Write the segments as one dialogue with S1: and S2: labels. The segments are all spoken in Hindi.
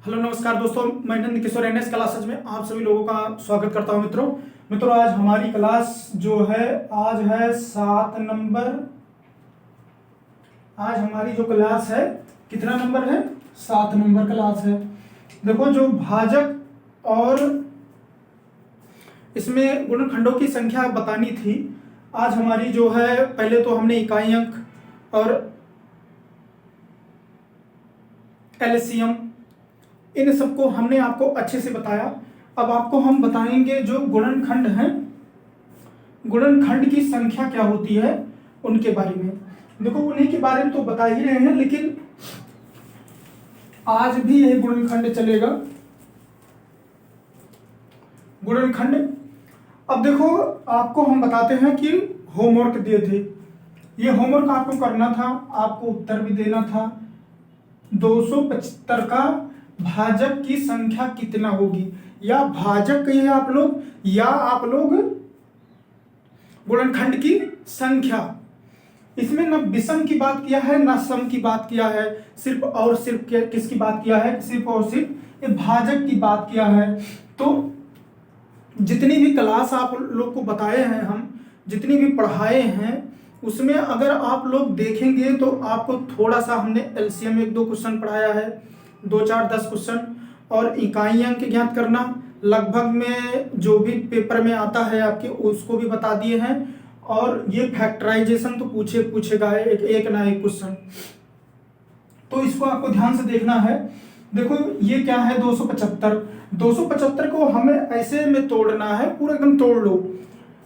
S1: हेलो नमस्कार दोस्तों, मैं नंद किशोर एनएस क्लासेज में आप सभी लोगों का स्वागत करता हूं। मित्रों आज हमारी क्लास जो है आज है 7 नंबर। आज हमारी जो क्लास है कितना नंबर है? 7 नंबर क्लास है। देखो जो भाजक और इसमें गुणनखंडों की संख्या बतानी थी। आज हमारी जो है पहले तो हमने इकाई अंक और एलसीएम इन सबको हमने आपको अच्छे से बताया। अब आपको हम बताएंगे जो गुणनखंड हैं, गुणनखंड की संख्या क्या होती है उनके बारे में। देखो उन्हीं के बारे में तो बता ही रहे हैं, लेकिन आज भी यह गुणनखंड चलेगा। गुणनखंड अब देखो आपको हम बताते हैं कि होमवर्क दिए थे। ये होमवर्क आपको करना था, आपको उत्तर भी देना था। 275 का भाजक की संख्या कितना होगी, या भाजक कहिए आप लोग, या आप लोग गुणनखंड की संख्या। इसमें न विषम की बात किया है न सम की बात किया है, सिर्फ और सिर्फ किसकी बात किया है? सिर्फ और सिर्फ ये भाजक की बात किया है। तो जितनी भी क्लास आप लोग को बताए हैं, हम जितनी भी पढ़ाए हैं, उसमें अगर आप लोग देखेंगे तो आपको थोड़ा सा हमने एलसीएम 1-2 क्वेश्चन पढ़ाया है, 2-4-10 क्वेश्चन, और इकाई अंक ज्ञात करना लगभग में जो भी पेपर में आता है आपके उसको भी बता दिए हैं। और ये फैक्टराइजेशन तो पूछेगा एक ना एक क्वेश्चन, तो इसको आपको ध्यान से देखना है। देखो ये क्या है? 275 को हमें ऐसे में तोड़ना है, पूरा एकदम तोड़ लो,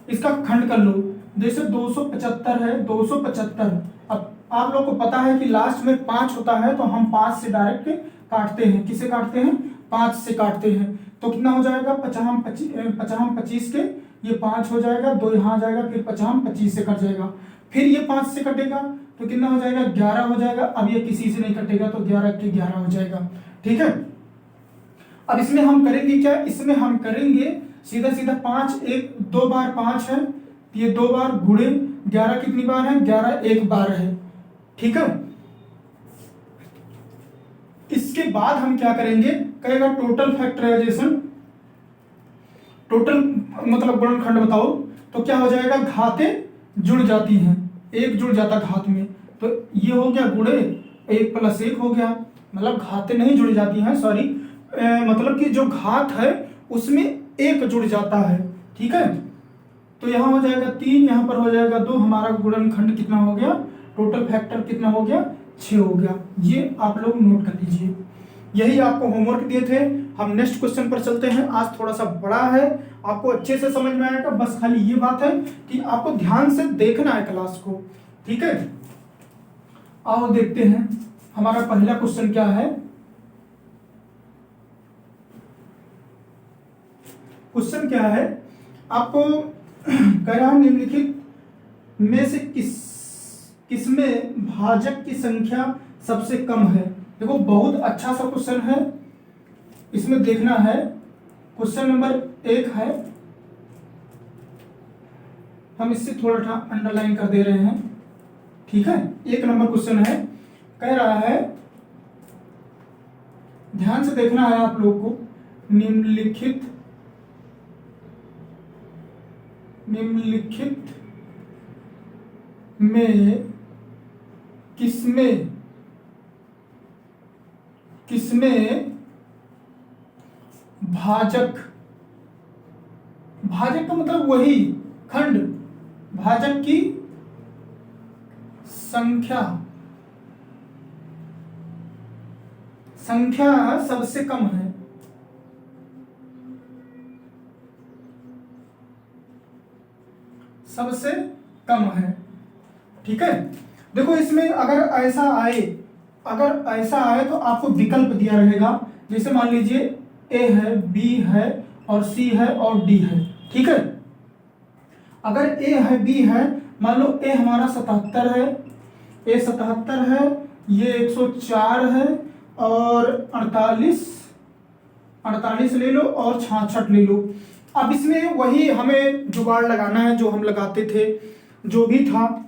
S1: इसका खंड कर लो। जैसे 275 है, 275। अब आप लोग को पता है कि लास्ट में 5 होता है, तो हम 5 से डायरेक्ट काटते हैं। किसे काटते हैं? 5 से काटते हैं। तो कितना हो जाएगा? 50 25 के ये 5 हो जाएगा, 2 यहाँ आ जाएगा, फिर 50 25 से कट जाएगा, फिर ये 5 से कटेगा तो कितना हो जाएगा? 11 हो जाएगा। अब ये किसी से नहीं कटेगा तो 11 के 11 हो जाएगा। ठीक है। अब इसमें हम करेंगे क्या? इसमें हम करेंगे सीधा सीधा 5 एक 2 बार 5 है, ये 2 बार गुणे 11 कितनी बार है? 11 एक बार है। ठीक है। इसके बाद हम क्या करेंगे? कहेगा टोटल फैक्टराइजेशन, टोटल मतलब गुणनखंड बताओ, तो क्या हो जाएगा? घातें जुड़ जाती हैं, एक जुड़ जाता घात में, तो ये हो गया गुणे 1 + 1 हो गया, मतलब घातें नहीं जुड़ जाती हैं, सॉरी, मतलब कि जो घात है उसमें 1 जुड़ जाता है। ठीक है। तो यहाँ हो जाएगा 3, यहाँ पर हो जाएगा 2, हमारा गुणनखंड कितना हो गया? टोटल फैक्टर कितना हो गया? 6 हो गया। ये आप लोग नोट कर लीजिए। यही आपको होमवर्क दिए थे। हम नेक्स्ट क्वेश्चन पर चलते हैं। आज थोड़ा सा बड़ा है, आपको अच्छे से समझ में आएगा। बस खाली ये बात है कि आपको ध्यान से देखना है क्लास को। ठीक है। आओ देखते हैं हमारा पहला क्वेश्चन क्या है। क्वेश्चन क्या है? आपको कह रहा है निम्नलिखित में से किसमें भाजक की संख्या सबसे कम है? देखो बहुत अच्छा सा क्वेश्चन है, इसमें देखना है। क्वेश्चन नंबर 1 है, हम इससे थोड़ा सा अंडरलाइन कर दे रहे हैं। ठीक है। 1 नंबर क्वेश्चन है, कह रहा है, ध्यान से देखना है आप लोग को। निम्नलिखित में किसमें भाजक का मतलब वही खंड, भाजक की संख्या सबसे कम है। सबसे कम है। ठीक है। देखो इसमें अगर ऐसा आए तो आपको विकल्प दिया रहेगा। जैसे मान लीजिए ए है, बी है और सी है और डी है। ठीक है। अगर ए है, बी है, मान लो ए हमारा 77 है, ए 77 है, ये 104 है, और 48 ले लो और 66 ले लो। अब इसमें वही हमें जुगाड़ लगाना है जो हम लगाते थे, जो भी था।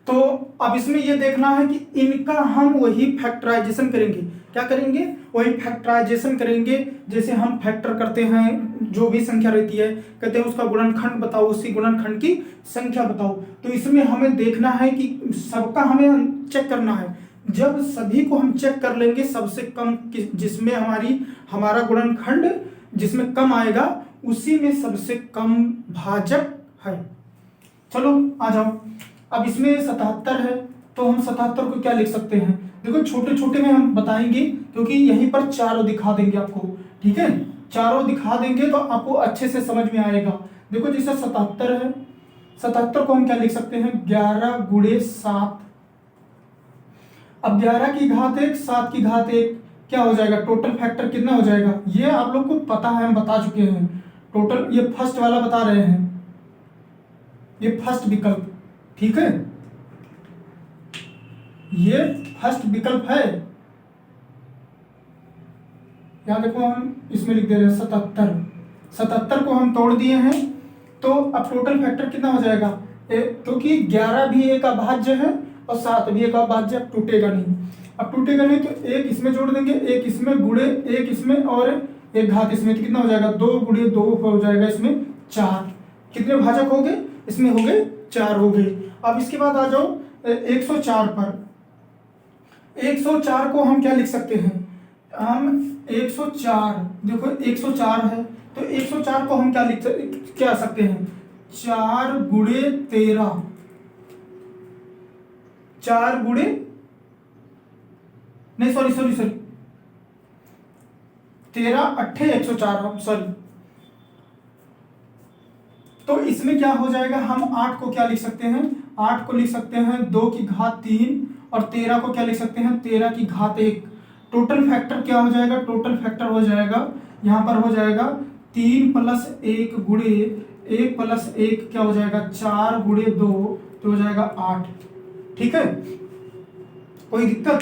S1: तो अब इसमें ये देखना है कि इनका हम वही फैक्टराइजेशन करेंगे। क्या करेंगे? वही फैक्टराइजेशन करेंगे। जैसे हम फैक्टर करते हैं, जो भी संख्या रहती है, कहते हैं उसका गुणनखंड बताओ, उसी गुणनखंड की संख्या बताओ। तो इसमें हमें देखना है कि सबका हमें चेक करना है। जब सभी को हम चेक कर लेंगे, सबसे कम जिसमें हमारा गुणनखंड जिसमें कम आएगा, उसी में सबसे कम भाजक है। चलो आ जाओ। अब इसमें 77 है, तो हम 77 को क्या लिख सकते हैं? देखो छोटे छोटे में हम बताएंगे, क्योंकि यहीं पर चारों दिखा देंगे आपको। ठीक है, चारों दिखा देंगे तो आपको अच्छे से समझ में आएगा। देखो जैसे 77 है, 77 को हम क्या लिख सकते हैं? 11 गुणे 7। अब 11 की घात 1, 7 की घात 1 क्या हो जाएगा? टोटल फैक्टर कितना हो जाएगा? ये आप लोग को पता है, हम बता चुके हैं। टोटल ये फर्स्ट वाला बता रहे हैं, ये फर्स्ट विकल्प। ठीक है, ये फर्स्ट विकल्प है। यहां देखो हम इसमें लिख दे रहे हैं 77। 77 को हम तोड़ दिए हैं, तो अब टोटल फैक्टर कितना हो जाएगा? क्योंकि 11 भी एक अभाज्य है और 7 भी एक अभाज्य, अब टूटेगा नहीं। अब टूटेगा नहीं तो एक इसमें जोड़ देंगे, एक इसमें गुणे एक इसमें और एक घात इसमें, तो कितना हो जाएगा? 2 गुणे 2 हो जाएगा, इसमें 4। कितने भाजक हो गए? इसमें हो गए 4 हो गए। अब इसके बाद आ जाओ 104 पर। 104 को हम क्या लिख सकते हैं? हम 104, देखो 104 है, तो 104 को हम क्या सकते हैं? 4 गुणे 13, 4 गुणे नहीं, सॉरी 13 अट्ठे 104, सॉरी। तो इसमें क्या हो जाएगा? हम 8 को क्या लिख सकते हैं? 8 को लिख सकते हैं 2 की घात 3, और 13 को क्या लिख सकते हैं? 13 की घात 1। टोटल फैक्टर क्या हो जाएगा? टोटल फैक्टर हो जाएगा, यहां पर हो जाएगा 3 + 1 गुणे 1 + 1 क्या हो जाएगा? 4 गुणे 2, तो हो जाएगा 8। ठीक है, कोई दिक्कत?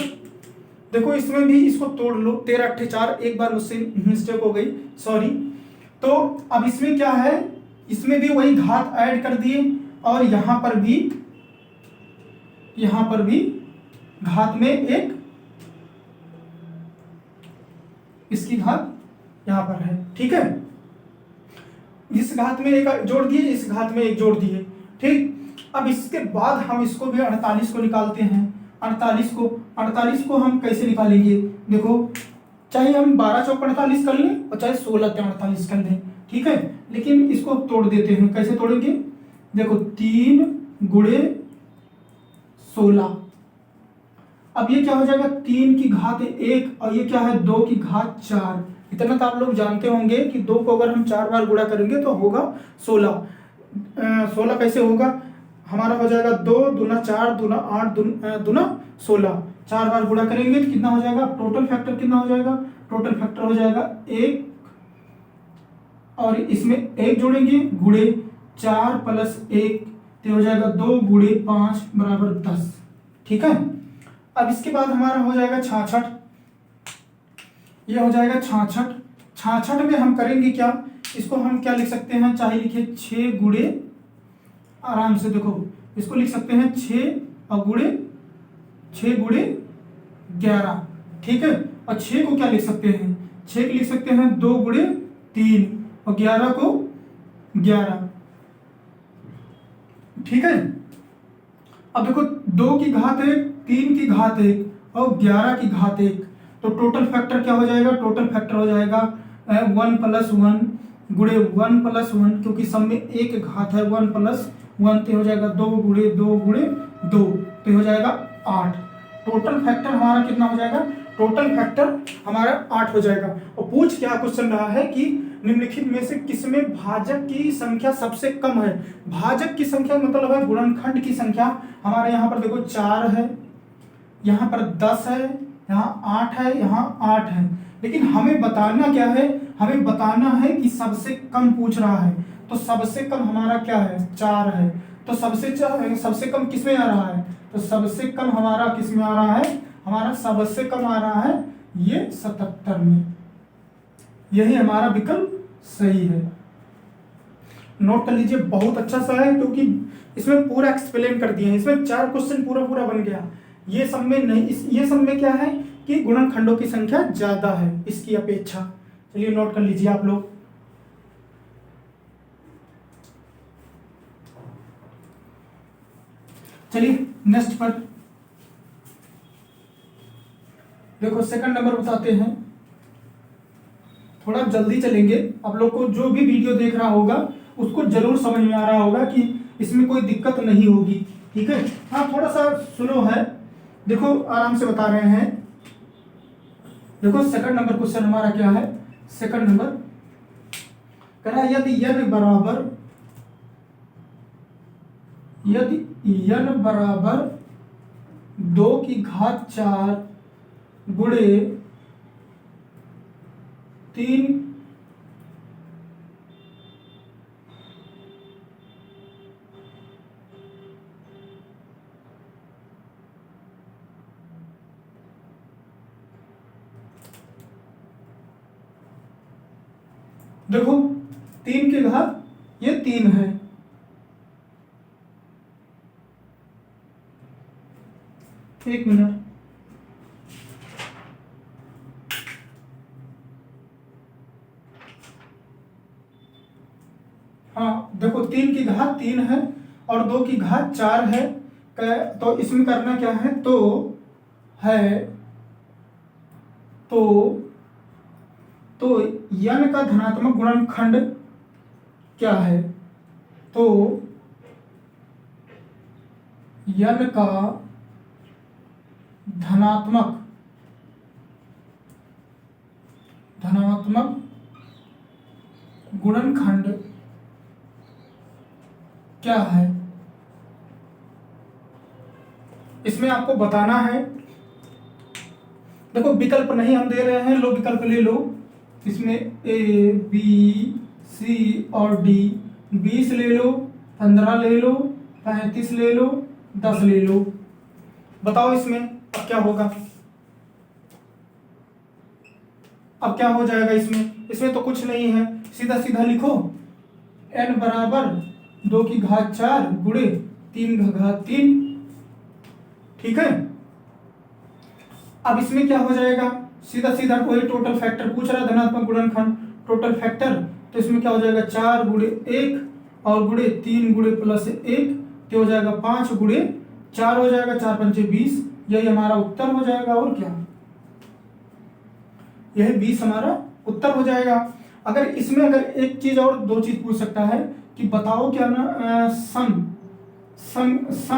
S1: देखो इसमें भी इसको तोड़ लो, 13 अट्ठे 4, एक बार मुझसे मिस्टेक हो गई, सॉरी। तो अब इसमें क्या है? इसमें भी वही घात ऐड कर दिए, और यहां पर भी घात में एक, इसकी घात यहां पर है। ठीक है, इस घात में एक जोड़ दिए, इस घात में एक जोड़ दिए। ठीक, अब इसके बाद हम इसको भी 48 को निकालते हैं। 48 को हम कैसे निकालेंगे? देखो, चाहे हम 12 चौक 48 कर लें और चाहे 16 48 कर लें। ठीक है, लेकिन इसको तोड़ देते हैं। कैसे तोड़ेंगे? देखो 3 गुणे 16। अब ये क्या हो जाएगा? 3 की घात 1, और ये क्या है? 2 की घात 4। इतना तो आप लोग जानते होंगे कि 2 को अगर हम 4 बार गुणा करेंगे तो होगा 16। 16 कैसे होगा? हमारा हो जाएगा 2 दूना 4 दूना 8 दूना 16। 4 बार गुणा करेंगे तो कितना हो जाएगा? टोटल फैक्टर कितना हो जाएगा? टोटल फैक्टर हो जाएगा 1, और इसमें 1 जोड़ेंगे, गुणे 4 + 1, तो हो जाएगा 2 गुणे 5 बराबर 10। ठीक है, अब इसके बाद हमारा हो जाएगा 66। ये हो जाएगा 66। 66 में हम करेंगे क्या? इसको हम क्या लिख सकते हैं? चाहे लिखिए 6 गुणे, आराम से देखो, इसको लिख सकते हैं 6 और गुणे 6 गुणे 11। ठीक है, और 6 को क्या लिख सकते हैं? 6 को लिख सकते हैं 2 गुणे 3, और 11 को 11। ठीक है, अब देखो 2 की घात 1, 3 की घात 1 और 11 की घात 1, तो टोटल फैक्टर क्या हो जाएगा? टोटल फैक्टर हो जाएगा 1 + 1 गुणे 1 + 1, क्योंकि सब में एक घात है, 1 + 1, तो हो जाएगा 2 गुणे 2 गुणे 2, तो हो जाएगा 8। टोटल फैक्टर हमारा कितना हो जाएगा? टोटल फैक्टर हमारा 8 हो जाएगा। और पूछ क्या क्वेश्चन रहा है कि निम्नलिखित में से किसमें भाजक की संख्या सबसे कम है? भाजक की संख्या मतलब है गुणनखंड की संख्या। हमारे यहाँ पर देखो 4 है, यहाँ पर 10 है, यहाँ 8 है, यहाँ 8 है, लेकिन हमें बताना क्या है? हमें बताना है कि सबसे कम पूछ रहा है, तो सबसे कम हमारा क्या है? 4 है। तो सबसे कम किसमें आ रहा है? तो सबसे कम हमारा किसमें आ रहा है? हमारा सबसे कम आ रहा है ये 77 में। यही हमारा विकल्प सही है। नोट कर लीजिए, बहुत अच्छा सा है क्योंकि इसमें पूरा एक्सप्लेन कर दिए हैं। इसमें 4 क्वेश्चन पूरा पूरा बन गया। ये सब में नहीं, ये सब में क्या है कि गुणनखंडों की संख्या ज्यादा है इसकी अपेक्षा। चलिए नोट कर लीजिए आप लोग। चलिए नेक्स्ट पर देखो, सेकंड नंबर बताते हैं। थोड़ा जल्दी चलेंगे, आप लोग को जो भी वीडियो देख रहा होगा उसको जरूर समझ में आ रहा होगा कि इसमें कोई दिक्कत नहीं होगी, ठीक है। हाँ थोड़ा सा स्लो है, देखो आराम से बता रहे हैं। देखो सेकंड नंबर क्वेश्चन हमारा क्या है, सेकंड नंबर कह रहा है यदि n बराबर 2 की घात 4 गुणे 3 देखो 3 की घात ये 3 है, एक मिनट। हाँ देखो 3 की घात 3 है और 2 की घात 4 है। तो इसमें करना क्या है, तो n का धनात्मक गुणनखंड क्या है, तो n का धनात्मक गुणनखंड क्या है, इसमें आपको बताना है। देखो विकल्प नहीं हम दे रहे हैं, लो विकल्प ले लो। इसमें ए बी सी और डी, 20 ले लो, 15 ले लो, 35 ले लो, 10 ले लो। बताओ इसमें अब क्या होगा, अब क्या हो जाएगा इसमें। इसमें तो कुछ नहीं है, सीधा सीधा लिखो n बराबर 2 की घात 4 गुणे 3 की घात 3, ठीक है। अब इसमें क्या हो जाएगा, सीधा सीधा कोई टोटल फैक्टर पूछ रहा है, धनात्मक गुणनखंड टोटल फैक्टर। तो इसमें क्या हो जाएगा 4 गुणे 1 और गुणे 3 गुणे प्लस 1, तो हो जाएगा 5 गुणे 4 हो जाएगा, 4 पंचे 20, यही हमारा उत्तर हो जाएगा। और क्या, यही 20 हमारा उत्तर हो जाएगा। अगर इसमें अगर एक चीज और 2 चीज पूछ सकता है कि बताओ क्या ना, सम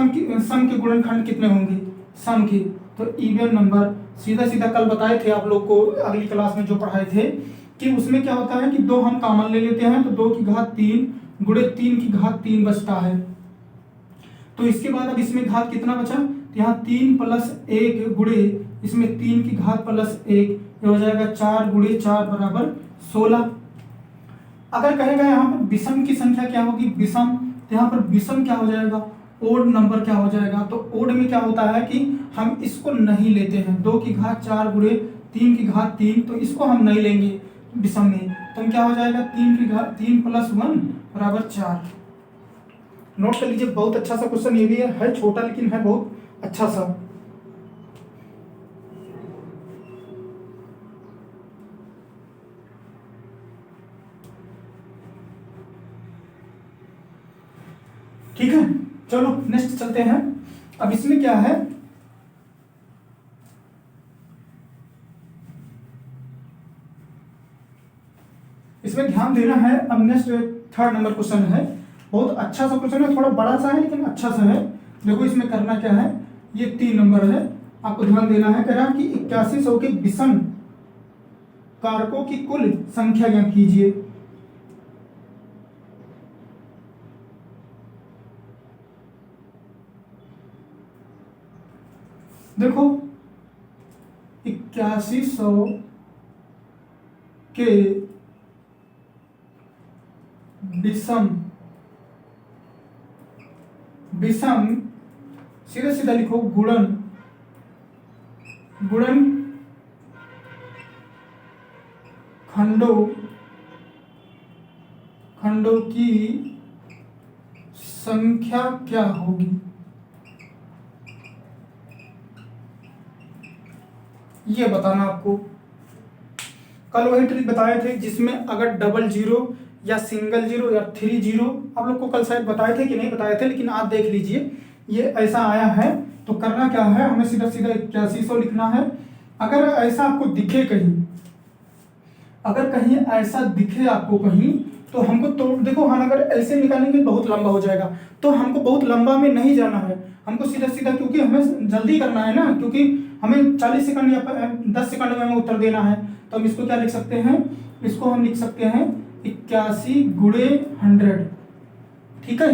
S1: के गुणनखंड कितने होंगे, सम के। तो इवन नंबर सीधा सीधा कल बताए थे आप लोग को अगली क्लास में जो पढ़ाए थे कि उसमें क्या होता है कि 2 हम कॉमन ले लेते हैं, तो 2 की घात 3 गुणे 3 की घात 3 बचता है। तो इसके बाद अब इसमें घात कितना बचा, तो यहाँ 3 प्लस 1 गुणे इसमें 3 की घात प्लस 1, ये हो जाएगा 4 गुणे 4 बराबर 16। अगर कहेगा यहाँ पर विषम की संख्या क्या होगी, विषम, तो यहाँ पर विषम क्या हो जाएगा, ओड नंबर क्या हो जाएगा। तो ओड में क्या होता है कि हम इसको नहीं लेते हैं, 2 की घात 4 गुणे 3 की घात 3, तो इसको हम नहीं लेंगे विषम में। तो क्या हो जाएगा 3 की घात 3 प्लस 1 बराबर 4। नोट कर लीजिए, बहुत अच्छा सा क्वेश्चन ये भी है छोटा लेकिन है बहुत अच्छा सा। ठीक है, चलो नेक्स्ट चलते हैं। अब इसमें क्या है, इसमें ध्यान देना है। अब नेक्स्ट थर्ड नंबर क्वेश्चन है, बहुत अच्छा सा क्वेश्चन है, थोड़ा बड़ा सा है लेकिन अच्छा सा है। देखो इसमें करना क्या है, ये 3 नंबर है, आपको ध्यान देना है। कह रहा कि 8100 के विषम कारकों की कुल संख्या ज्ञात कीजिए। देखो 8100 के विषम सीधा सीधा लिखो गुणन खंडों की संख्या क्या होगी। ये बताना आपको। कल वही ट्रिक बताए थे जिसमें अगर डबल जीरो या सिंगल जीरो या 3 जीरो, आप लोग को कल शायद बताए थे कि नहीं बताए थे, लेकिन आप देख लीजिए ये ऐसा आया है। तो करना क्या है, हमें सीधा सीधा 8100 लिखना है। अगर ऐसा आपको दिखे कहीं, अगर कहीं ऐसा दिखे आपको कहीं, तो हमको तो देखो, हम अगर एलसीएम निकालेंगे बहुत लंबा हो जाएगा, तो हमको बहुत लंबा में नहीं जाना है, हमको सीधा सीधा, क्योंकि हमें जल्दी करना है ना, क्योंकि हमें 40 सेकंड या 10 सेकंड में हमें उत्तर देना है। तो हम इसको क्या लिख सकते हैं, इसको हम लिख सकते हैं 81 गुणे 100। ठीक है,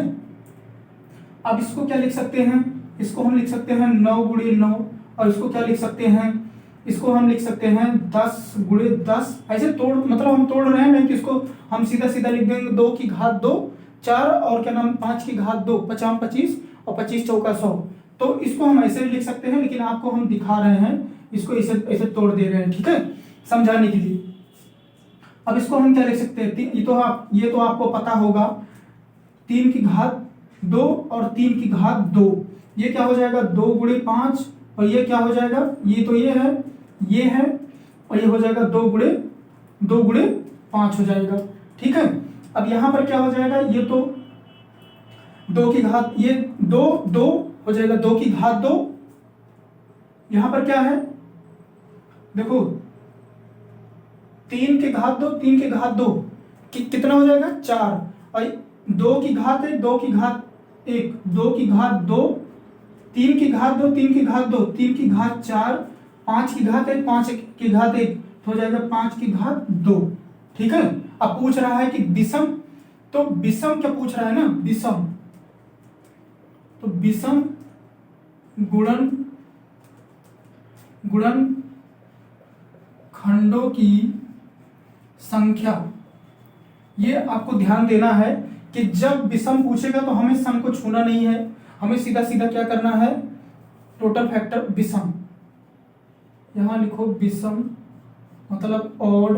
S1: अब इसको क्या लिख सकते हैं, इसको हम लिख सकते हैं 9 गुणे 9, और इसको क्या लिख सकते हैं, इसको हम लिख सकते हैं 10 गुणे 10। ऐसे तोड़, मतलब हम तोड़ रहे हैं, नहीं कि इसको हम सीधा सीधा लिख देंगे 2 की घात 2, 4 और क्या नाम 5 की घात 2, 50 25 और 25 चौका 100। तो इसको हम ऐसे भी लिख सकते हैं, लेकिन आपको हम दिखा रहे हैं, इसको ऐसे ऐसे तोड़ दे रहे हैं, ठीक है, समझाने के लिए। अब इसको हम क्या लिख सकते हैं, ये तो आपको पता होगा, 3 की घात 2 और 3 की घात 2, ये क्या हो जाएगा 2 गुणे 5, और ये क्या हो जाएगा, ये तो ये है, और ये हो जाएगा 2 गुणे 5 हो जाएगा। ठीक है, अब यहां पर क्या हो जाएगा, ये तो 2 की घात, ये 2 हो जाएगा 2 की घात 2, यहां पर क्या है देखो 3 की घात 2, 3 की घात 2 कितना हो जाएगा 4, और 2 की घात 1, 2 की घात 1, 2 की घात 2, 3 की घात 2, 3 की घात 2, 3 की घात 4, 5 की घात 1, 5 की घात 1, तो हो जाएगा 5 की घात 2। ठीक है, अब पूछ रहा है कि विषम, तो विषम क्या पूछ रहा है ना, विषम, तो विषम गुणन खंडों की संख्या। ये आपको ध्यान देना है कि जब विषम पूछेगा तो हमें सम को छूना नहीं है, हमें सीधा सीधा क्या करना है, टोटल फैक्टर विषम, यहां लिखो विषम मतलब ऑड।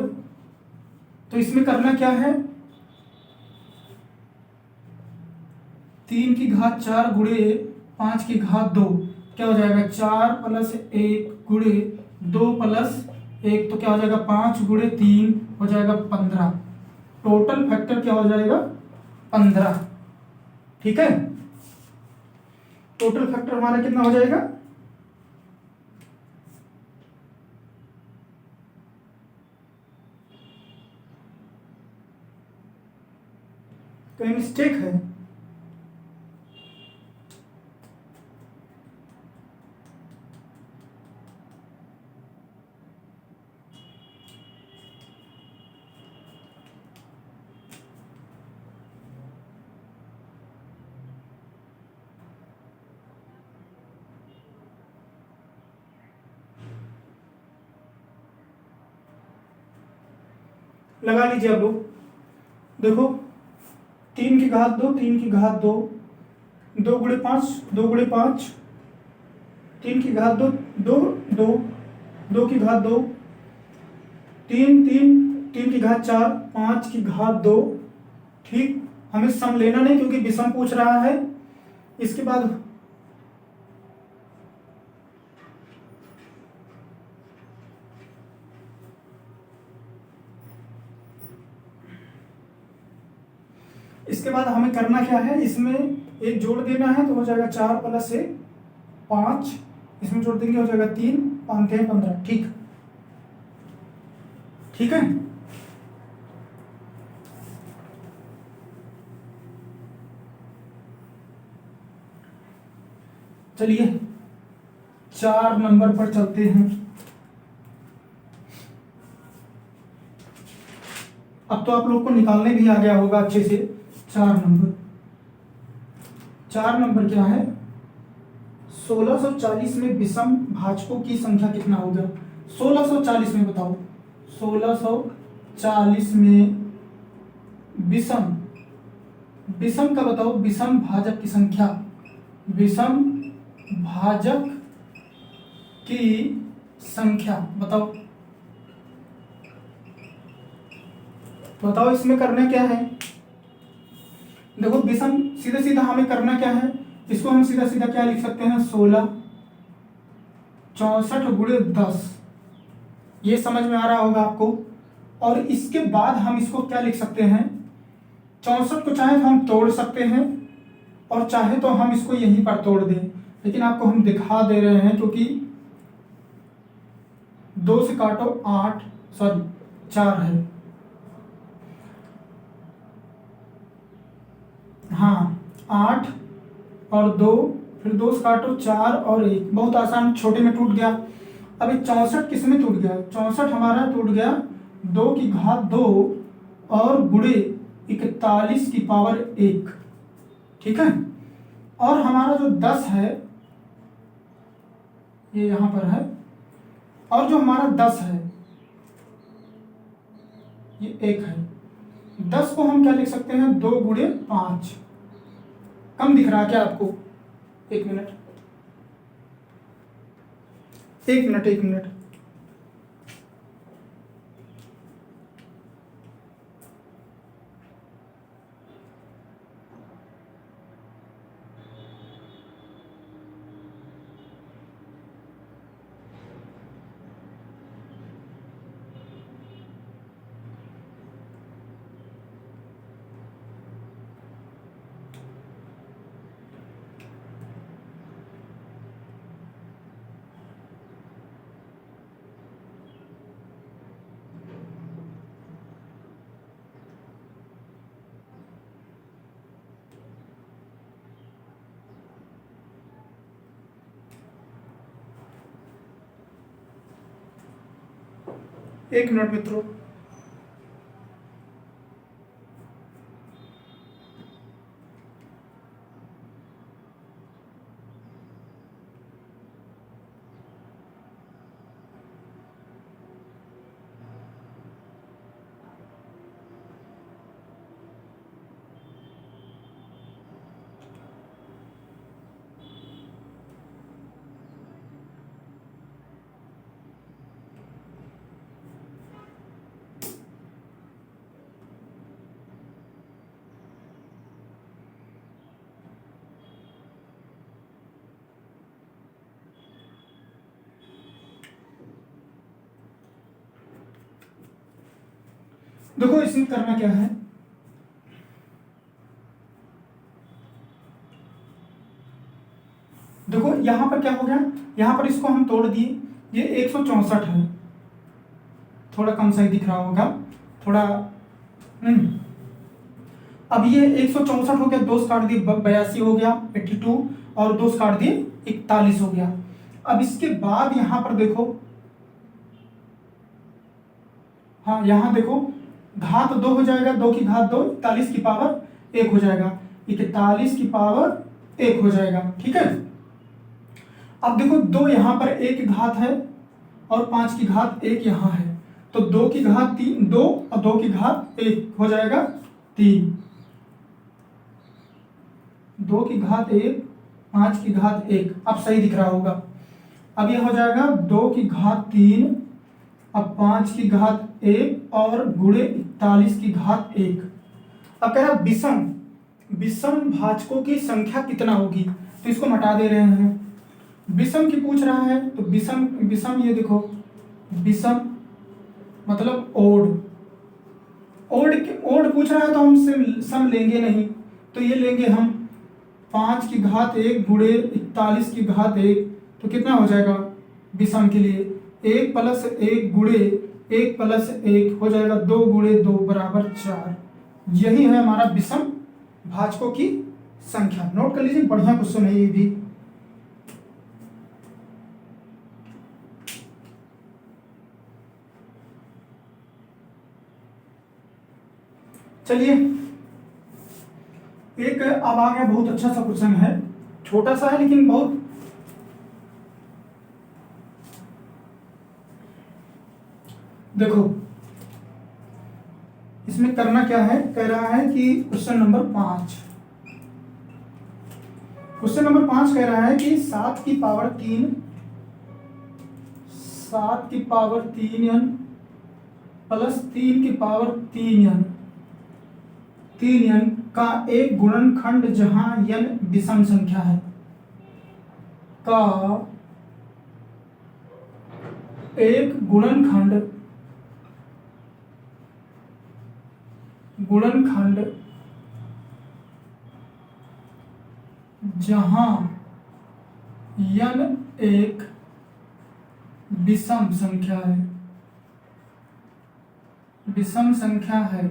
S1: तो इसमें करना क्या है, 3 की घात 4 गुणे 5 की घात 2, क्या हो जाएगा 4 प्लस 1 गुणे 2 प्लस 1, तो क्या हो जाएगा 5 गुणे 3 हो जाएगा 15। टोटल फैक्टर क्या हो जाएगा 15। ठीक है, टोटल फैक्टर हमारा कितना हो जाएगा, कहीं मिस्टेक है, लगा लीजिए आप लोग। देखो 3 की घात 2, 3 की घात 2, 2 गुणे 5, 2 गुणे 5, 3 की घात 2, 2 2, 2 की घात 2, 3 3, 3 की घात 4, 5 की घात 2। ठीक, हमें सम लेना नहीं क्योंकि विषम पूछ रहा है। इसके बाद हमें करना क्या है, इसमें एक जोड़ देना है, तो हो जाएगा 4 प्लस 1 5, इसमें जोड़ देंगे हो जाएगा 3 5 15। ठीक, ठीक है, चलिए 4 नंबर पर चलते हैं। अब तो आप लोग को निकालने भी आ गया होगा अच्छे से। 4 नंबर, 4 नंबर क्या है, 1640 में विषम भाजकों की संख्या कितना होगा, 1640 में बताओ, 1640 में विषम का बताओ, विषम भाजक की संख्या, विषम भाजक की संख्या बताओ, इसमें करना क्या है, देखो विषम सीधा सीधा हमें करना क्या है, इसको हम सीधा सीधा क्या लिख सकते हैं, 16 64 गुणे 10, ये समझ में आ रहा होगा आपको। और इसके बाद हम इसको क्या लिख सकते हैं, 64 को चाहे तो हम तोड़ सकते हैं और चाहे तो हम इसको यहीं पर तोड़ दें, लेकिन आपको हम दिखा दे रहे हैं क्योंकि 2 से काटो 8, सॉरी 4 है, हाँ 8 और 2, फिर 2 से काटो 4 और 1, बहुत आसान, छोटे में टूट गया। अब 64 किस में टूट गया, 64 हमारा टूट गया 2 की घात 2 और गुणे 41 की पावर 1, ठीक है। और हमारा जो 10 है ये यहां पर है, और जो हमारा 10 है ये 1 है। 10 को हम क्या लिख सकते हैं, 2 गुणे 5, कम दिख रहा है क्या आपको, एक मिनट एक मिनट एक मिनट, एक मिनट मित्रों। देखो इसमें करना क्या है, देखो यहां पर क्या हो गया, यहां पर इसको हम तोड़ दिए, ये 164 है, थोड़ा कम सही दिख रहा होगा थोड़ा, अब ये 164 हो गया, 2 से काट दिए 82 हो गया 82, और 2 से काट दिए 41 हो गया। अब इसके बाद यहां पर देखो, हाँ यहां देखो घात 2 हो जाएगा, 2 की घात 2, 41 की पावर 1 हो जाएगा, 41 की पावर 1 हो जाएगा, ठीक है। अब देखो 2 यहां पर 1 की घात है और 5 की घात 1 यहां है, तो 2 की घात 3, 2 और 2 की घात 1 हो जाएगा 3, 2 की घात 1, 5 की घात 1, अब सही दिख रहा होगा। अब यह हो जाएगा 2 की घात 3, अब 5 की घात 1 और गुणे 41 की घात 1। अब कह रहा विषम विषम भाजकों की संख्या कितना होगी, तो इसको हटा दे रहे हैं, विषम की पूछ रहा है, तो विषम विषम ये देखो, विषम मतलब ओड, ओड पूछ रहा है तो हम सम लेंगे नहीं, तो ये लेंगे हम 5 की घात 1 गुणे 41 की घात 1, तो कितना हो जाएगा विषम के लिए, 1 प्लस 1 गुणे 1 प्लस 1 हो जाएगा 2 गुणे 2 बराबर 4। यही है हमारा विषम भाजकों की संख्या। नोट कर लीजिए, बढ़िया क्वेश्चन है ये भी। चलिए एक अब आ गया, बहुत अच्छा सा क्वेश्चन है, छोटा सा है लेकिन बहुत, देखो इसमें करना क्या है, कह रहा है कि क्वेश्चन नंबर 5, क्वेश्चन नंबर 5 कह रहा है कि 7 की पावर 3, 7 की पावर 3n प्लस 3 की पावर 3n का एक गुणनखंड जहां n विषम संख्या है, का एक गुणनखंड जहां n एक विषम संख्या है।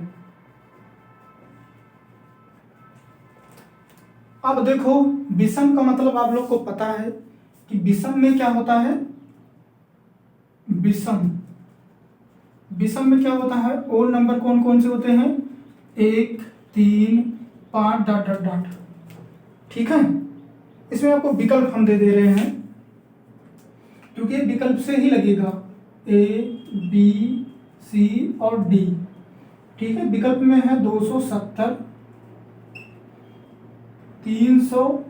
S1: अब देखो विषम का मतलब आप लोग को पता है कि विषम में क्या होता है। विषम में क्या होता है, ओड नंबर कौन कौन से होते हैं, 1 3 5 डॉट डॉट डॉट। ठीक है, इसमें आपको विकल्प हम दे दे रहे हैं क्योंकि विकल्प से ही लगेगा A B C और D। ठीक है, विकल्प में है 270, 300,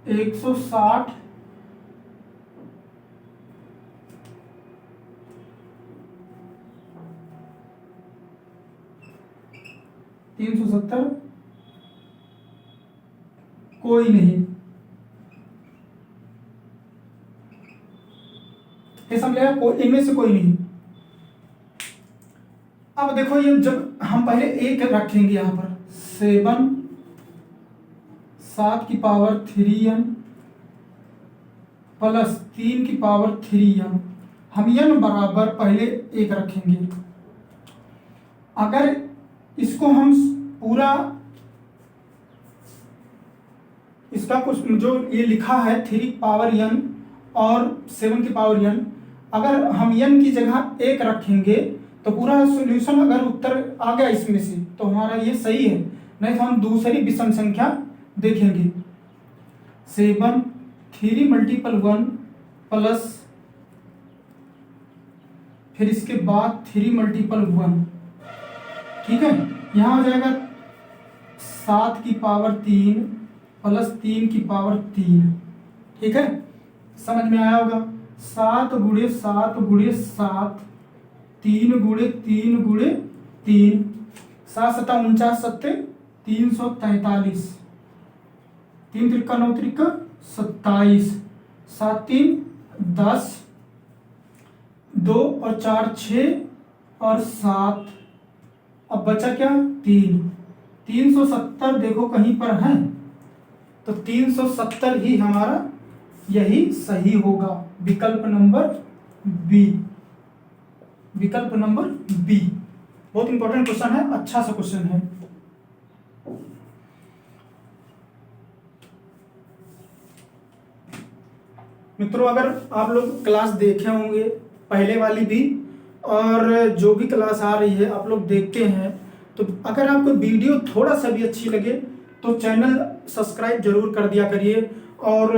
S1: 160, 370, कोई नहीं। ये समझेगा, इनमें से कोई नहीं। अब देखो ये जब हम पहले एक रखेंगे यहां पर 7 की पावर 3n प्लस 3 की पावर 3n, हम n बराबर पहले एक रखेंगे। अगर इसको हम पूरा इसका कुछ जो ये लिखा है 3 पावर n और 7 की पावर n, अगर हम n की जगह एक रखेंगे तो पूरा सॉल्यूशन अगर उत्तर आ गया इसमें से तो हमारा ये सही है, नहीं तो हम दूसरी विषम संख्या देखेंगे। 7 3 मल्टीपल 1 प्लस फिर इसके बाद 3 मल्टीपल 1। ठीक है, यहां हो जाएगा 7 की पावर 3 प्लस 3 की पावर 3। ठीक है, समझ में आया होगा। 7 गुणे 7 गुणे 7, 3 गुणे 3 गुणे 3, 7 7 49 7 343, 3 त्रिका 9 त्रिका 27, 7 3 10, 2 और 4 6 और 7, अब बचा क्या 3। 370 देखो कहीं पर है तो 370 ही हमारा यही सही होगा, विकल्प नंबर बी। विकल्प नंबर बी बहुत इंपॉर्टेंट क्वेश्चन है, अच्छा सा क्वेश्चन है। मित्रों अगर आप लोग क्लास देखे होंगे पहले वाली भी और जो भी क्लास आ रही है आप लोग देखते हैं, तो अगर आपको वीडियो थोड़ा सा भी अच्छी लगे तो चैनल सब्सक्राइब जरूर कर दिया करिए और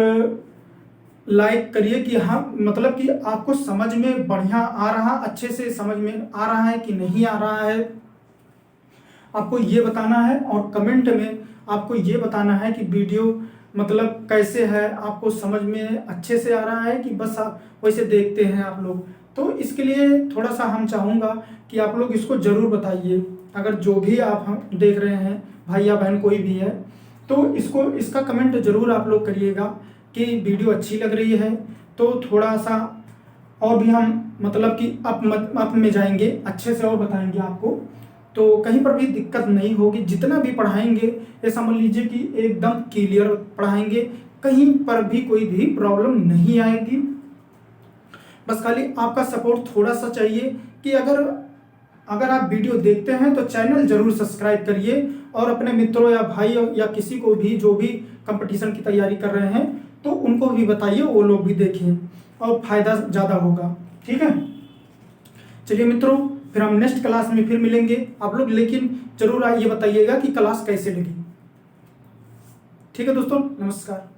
S1: लाइक करिए कि हाँ मतलब कि आपको समझ में बढ़िया आ रहा, अच्छे से समझ में आ रहा है कि नहीं आ रहा है, आपको ये बताना है। और कमेंट में आपको ये बताना है कि वीडियो मतलब कैसे है, आपको समझ में अच्छे से आ रहा है कि बस आप वैसे देखते हैं आप लोग। तो इसके लिए थोड़ा सा हम चाहूँगा कि आप लोग इसको ज़रूर बताइए। अगर जो भी आप हम देख रहे हैं भाई या बहन कोई भी है तो इसका कमेंट ज़रूर आप लोग करिएगा कि वीडियो अच्छी लग रही है। तो थोड़ा सा और भी हम मतलब कि अप में जाएंगे, अच्छे से और बताएंगे आपको, तो कहीं पर भी दिक्कत नहीं होगी। जितना भी पढ़ाएंगे ये समझ लीजिए कि एकदम क्लियर पढ़ाएंगे, कहीं पर भी कोई भी प्रॉब्लम नहीं आएगी। बस खाली आपका सपोर्ट थोड़ा सा चाहिए कि अगर आप वीडियो देखते हैं तो चैनल जरूर सब्सक्राइब करिए और अपने मित्रों या भाई या किसी को भी जो भी कंपटीशन की तैयारी कर रहे हैं तो उनको भी बताइए, वो लोग भी देखें और फायदा ज़्यादा होगा। ठीक है, चलिए मित्रों फिर हम नेक्स्ट क्लास में फिर मिलेंगे। आप लोग लेकिन जरूर ये बताइएगा कि क्लास कैसे लगी। ठीक है दोस्तों, नमस्कार।